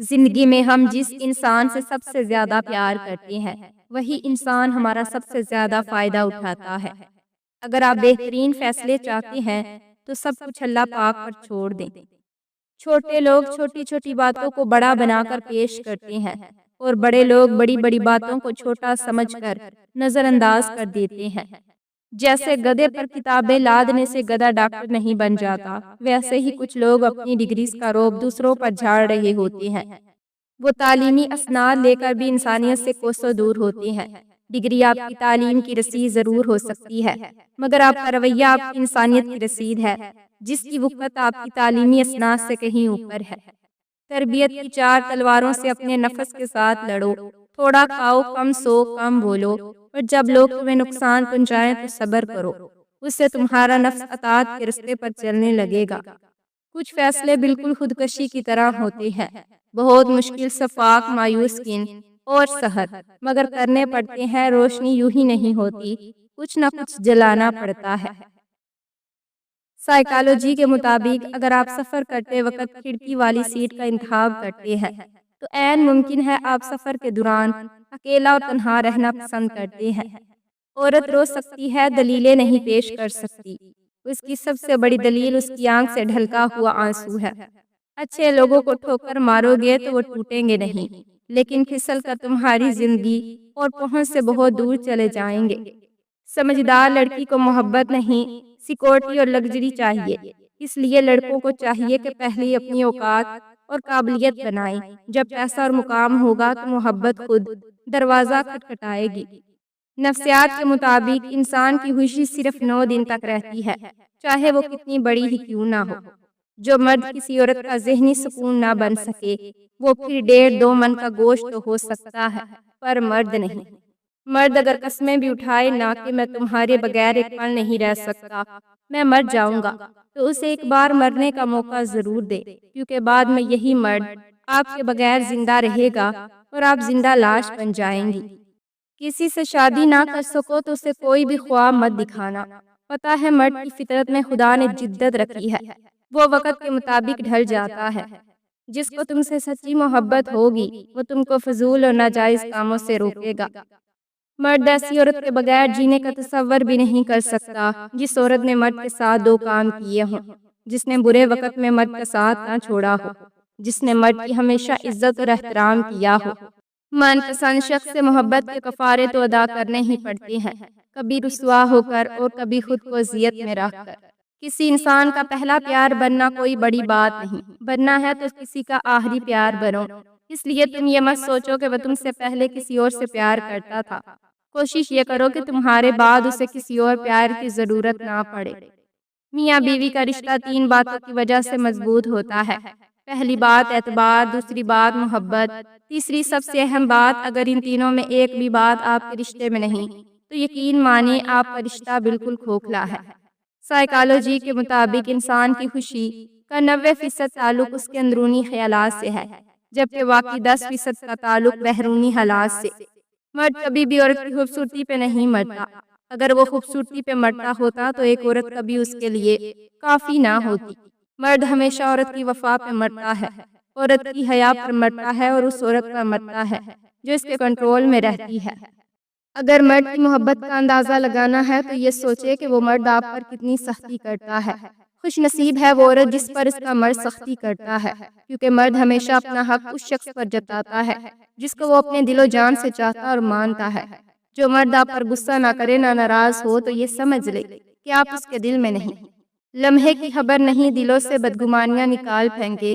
زندگی میں ہم جس انسان سے سب سے زیادہ پیار کرتے ہیں وہی انسان ہمارا سب سے زیادہ فائدہ اٹھاتا ہے۔ اگر آپ بہترین فیصلے چاہتے ہیں تو سب کچھ اللہ پاک پر چھوڑ دیں۔ چھوٹے لوگ چھوٹی چھوٹی باتوں کو بڑا بنا کر پیش کرتے ہیں اور بڑے لوگ بڑی بڑی باتوں کو چھوٹا سمجھ کر نظر انداز کر دیتے ہیں۔ جیسے گدھے پر کتابیں لادنے سے گدھا ڈاکٹر نہیں بن جاتا، ویسے ہی کچھ لوگ اپنی ڈگریز کا روب دوسروں پر جھاڑ رہے ہوتے ہیں۔ وہ تعلیمی اسناد لے کر بھی انسانیت سے کوسوں دور ہوتے ہیں۔ ڈگری آپ کی تعلیم کی رسید ضرور ہو سکتی ہے، مگر آپ کا رویہ آپ کی انسانیت کی رسید ہے، جس کی وقت آپ کی تعلیمی اسناد سے کہیں اوپر ہے۔ تربیت کی چار تلواروں سے اپنے نفس کے ساتھ لڑو، تھوڑا کھاؤ، کم سو، کم بولو، اور جب لوگ تمہیں نقصان پہنچائیں تو صبر کرو، اس سے تمہارا نفس اطاعت کے رستے پر چلنے لگے گا۔ کچھ فیصلے بالکل خودکشی کی طرح ہوتے ہیں، بہت مشکل، شفاق، مایوس کن اور سخت، مگر کرنے پڑتے ہیں۔ روشنی یوں ہی نہیں ہوتی، کچھ نہ کچھ جلانا پڑتا ہے۔ سائیکالوجی کے مطابق اگر آپ سفر کرتے وقت کھڑکی والی سیٹ کا انتخاب کرتے ہیں تو عین ممکن ہے آپ سفر کے دوران اکیلا اور تنہا رہنا پسند کرتے ہیں۔ عورت رو سکتی ہے، دلیلیں نہیں پیش کر سکتی، اس کی سب سے بڑی دلیل اس کی آنکھ سے ڈھلکا ہوا آنسو ہے۔ اچھے لوگوں کو ٹھوکر مارو گے تو وہ ٹوٹیں گے نہیں، لیکن پھسل کر تمہاری زندگی اور پہنچ سے بہت دور چلے جائیں گے۔ سمجھدار لڑکی کو محبت نہیں، سیکورٹی اور لگژری چاہیے، اس لیے لڑکوں کو چاہیے کہ پہلے اپنی اوقات اور قابلیت بنائیں۔ جب پیسہ اور مقام ہوگا تو محبت خود دروازہ کھٹکھٹائے گی۔ نفسیات کے مطابق انسان کی خوشی صرف 9 دن تک رہتی ہے، چاہے وہ کتنی بڑی ہی کیوں نہ ہو۔ جو مرد کسی عورت کا ذہنی سکون نہ بن سکے وہ پھر 1.5-2 من کا گوشت تو ہو سکتا ہے، پر مرد نہیں۔ مرد اگر قسمیں بھی اٹھائے نہ کہ میں تمہارے بغیر ایک پل نہیں رہ سکتا، میں مر جاؤں گا، تو اسے ایک بار مرنے کا موقع ضرور دے، کیونکہ بعد میں یہی مرد آپ کے بغیر زندہ رہے گا اور آپ زندہ لاش بن جائیں گی۔ کسی سے شادی نہ کر سکو تو اسے کوئی بھی خواب مت دکھانا۔ پتہ ہے مرد کی فطرت میں خدا نے جدت رکھی ہے، وہ وقت کے مطابق ڈھل جاتا ہے۔ جس کو تم سے سچی محبت ہوگی وہ تم کو فضول اور ناجائز کاموں سے روکے گا۔ مرد ایسی عورت کے بغیر جینے کا تصور بھی نہیں کر سکتا جس عورت نے مرد کے ساتھ 2 کام کیے ہوں، جس نے برے وقت میں مرد کا ساتھ نہ چھوڑا ہو، جس نے مرد کی ہمیشہ عزت اور احترام کیا ہو۔ من پسند شخص سے محبت کے کفارے تو ادا کرنے ہی پڑتے ہیں، کبھی رسوا ہو کر اور کبھی خود کو اذیت میں رکھ کر۔ کسی انسان کا پہلا پیار بننا کوئی بڑی بات نہیں، بننا ہے تو کسی کا آخری پیار بنو۔ اس لیے تم یہ مت سوچو کہ وہ تم سے پہلے کسی اور سے پیار کرتا تھا، کوشش یہ کرو کہ تمہارے بعد اسے کسی اور پیار کی ضرورت نہ پڑے۔ میاں بیوی کا رشتہ 3 باتوں کی وجہ سے مضبوط ہوتا ہے۔ پہلی بات اعتبار، دوسری بات محبت، تیسری سب سے اہم بات اگر ان تینوں میں ایک بھی بات آپ کے رشتے میں نہیں تو یقین مانیں آپ کا رشتہ بالکل کھوکھلا ہے۔ سائیکالوجی کے مطابق انسان کی خوشی کا 90% تعلق اس کے اندرونی خیالات سے ہے، جبکہ باقی 10% کا تعلق بیرونی حالات سے۔ مرد کبھی بھی عورت کی خوبصورتی پہ نہیں مرتا، اگر وہ خوبصورتی پہ مرتا ہوتا تو ایک عورت کبھی اس کے لیے کافی نہ ہوتی۔ مرد ہمیشہ عورت کی وفا پہ مرتا ہے، عورت کی حیا پر مرتا ہے اور اس عورت پر مرتا ہے جو اس کے کنٹرول میں رہتی ہے۔ اگر مرد کی محبت کا اندازہ لگانا ہے تو یہ سوچے کہ وہ مرد آپ پر کتنی سختی کرتا ہے۔ خوش نصیب ہے وہ عورت جس پر اس کا مرد سختی کرتا ہے، کیونکہ مرد ہمیشہ اپنا حق اس شخص پر جتاتا ہے جس کو وہ اپنے دل و جان سے چاہتا اور مانتا ہے۔ جو مرد آپ پر غصہ نہ کرے، نہ ناراض ہو، تو یہ سمجھ لے کہ آپ اس کے دل میں نہیں۔ لمحے کی خبر نہیں، دلوں سے بدگمانیاں نکال پھینکے،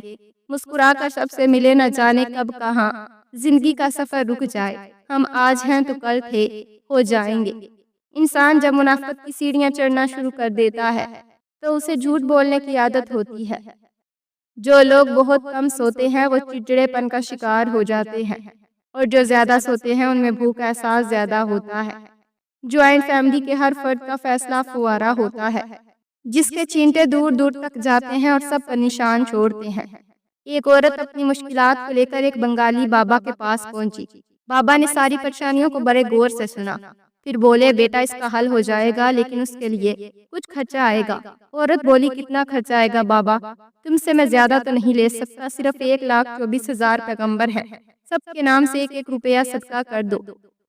مسکرا کر سب سے ملے، نہ جانے کب کہاں زندگی کا سفر رک جائے، ہم آج ہیں تو کل تھے ہو جائیں گے۔ انسان جب منافقت کی سیڑھیاں چڑھنا شروع کر دیتا ہے تو اسے جھوٹ بولنے کی عادت ہوتی ہے۔ جو لوگ بہت کم سوتے ہیں وہ چڑچڑے پن کا شکار ہو جاتے ہیں، اور جو زیادہ سوتے ہیں ان میں بھوک کا احساس زیادہ ہوتا ہے۔ جوائنٹ فیملی کے ہر فرد کا فیصلہ فوارہ ہوتا ہے، جس کے چینٹے دور دور تک جاتے ہیں اور سب پر نشان چھوڑتے ہیں۔ ایک عورت اپنی مشکلات کو لے کر ایک بنگالی بابا کے پاس پہنچی۔ بابا نے ساری پریشانیوں کو بڑے غور سے سنا، پھر بولے بیٹا اس کا حل ہو جائے گا لیکن اس کے لیے کچھ خرچہ آئے گا۔ عورت بولی کتنا خرچہ آئے گا بابا؟ تم سے میں زیادہ تو نہیں لے سکتا، صرف 1,24,000 پیغمبر ہے، سب کے نام سے 1 روپیہ صدقہ کر دو۔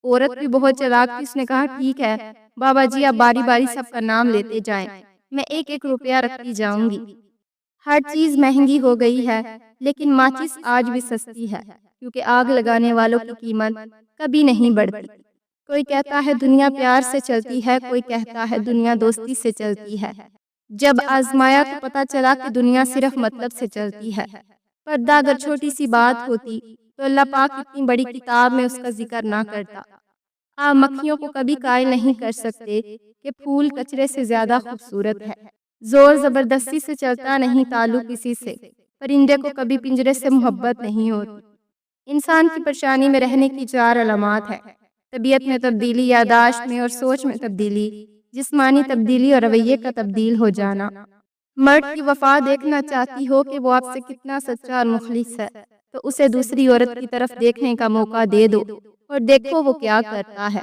عورت بھی بہت چلاک تھی، اس نے کہا ٹھیک ہے بابا جی، آپ باری باری سب کا نام لیتے جائیں، میں 1 روپیہ رکھتی جاؤں گی۔ ہر چیز مہنگی ہو گئی ہے لیکن ماچس آج بھی سستی ہے، کیونکہ آگ لگانے والوں کی قیمت کبھی نہیں بڑھتی۔ کوئی کہتا ہے دنیا پیار سے چلتی ہے، کوئی کہتا ہے دنیا دوستی سے چلتی ہے۔ جب آزمایا تو پتا چلا کہ دنیا صرف مطلب سے چلتی ہے۔ پردہ اگر چھوٹی سی بات ہوتی تو اللہ پاک اتنی بڑی کتاب میں اس کا ذکر نہ کرتا۔ آپ مکھیوں کو کبھی قائل نہیں کر سکتے کہ پھول کچرے سے زیادہ خوبصورت ہے۔ زور زبردستی سے چلتا نہیں تعلق کسی سے، پرندے کو کبھی پنجرے سے محبت نہیں ہوتی۔ انسان کی پریشانی میں رہنے کی 4 علامات ہیں: طبیعت میں تبدیلی، یادداشت میں اور سوچ میں تبدیلی، جسمانی تبدیلی اور رویے کا تبدیل ہو جانا۔ مرد کی وفا دیکھنا چاہتی ہو کہ وہ آپ سے کتنا سچا اور مخلص ہے تو اسے دوسری عورت کی طرف دیکھنے کا موقع دے دو اور دیکھو وہ کیا کرتا ہے۔